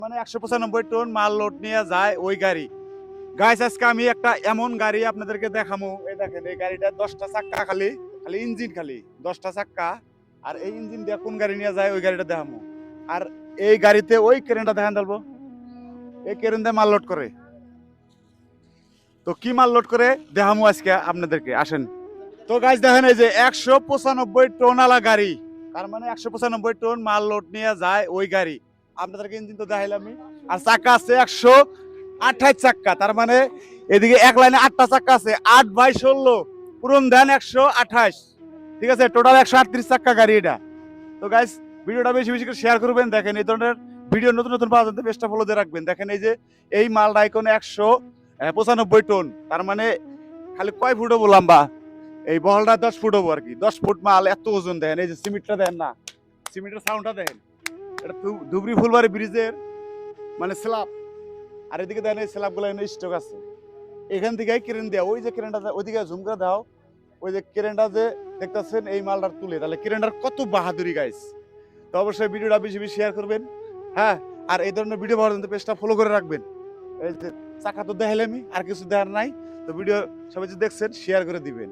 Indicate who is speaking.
Speaker 1: মানে 195 টন মাল লোড নিয়ে যায় ওই গাড়ি। গাইস আজকে আমি একটা এমন গাড়ি আপনাদেরকে দেখামু। এই দেখেন এই গাড়িটা 10টা চাক্কা, খালি খালি ইঞ্জিন, খালি 10টা চাক্কা। আর এই ইঞ্জিন দিয়ে কোন গাড়ি নিয়ে যায় ওই গাড়িটা দেখামু। আর এই গাড়িতে ওই ক্রেনটা দেখান দেবো, এই ক্রেন দিয়ে মাল লোড করে। তো কি মাল লোড করে দেখামু আজকে আপনাদেরকে, আসেন। তো গাইস দেখেন এই যে 195 টন আলা গাড়ি, তার মানে 195 টন মাল লোড নিয়ে যায় ওই গাড়ি। আপনাদেরকে ইঞ্জিন তো দেখাইলামই। আর চাক্কা আছে 128 চাক্কা, তার মানে এদিকে এক লাইনে 8টা চাক্কা আছে, 8/16 পুরন দেন 128, ঠিক আছে, টোটাল 138 চাক্কা গাড়ি এটা। তো গাইস ভিডিওটা বেশি বেশি করে শেয়ার করবেন। দেখেন এই ধরনের ভিডিও নতুন নতুন পাওয়ার জন্য পেজটা ফলো দিয়ে রাখবেন। দেখেন এই যে এই মালটা এখন 195 টন, তার মানে খালি কয় ফুট হবো লম্বা, এই বহলটা 10 ফুট হবো আর কি। 10 ফুট মাল, এত ওজন। দেখেন এই যে সিমেন্টটা দেখেন না, সিমেন্টের সাউন্ডটা দেখেন, এটা ধুবড়ি ফুলবাড়ি ব্রিজের মানে স্ল্যাব। আর এদিকে দেখেন এই স্ল্যাব গুলো স্টক আছে। এখান থেকে ক্রেন দেওয়া, ওই যে ক্রেনটা ওইদিকে ঝুম করে দাও, ওই যে ক্রেনটা যে দেখতেছেন এই মালটার তুলে, তাহলে ক্রেনটার কত বাহাদুরি গাইস। তো অবশ্যই ভিডিওটা বেশি বেশি শেয়ার করবেন, হ্যাঁ। আর এই ধরনের ভিডিও পাওয়ার জন্য পেজটা ফলো করে রাখবেন। এই যে চাকা তো দেখালামই, আর কিছু দেখার নাই। তো ভিডিও সবাই যে দেখছেন শেয়ার করে দিবেন।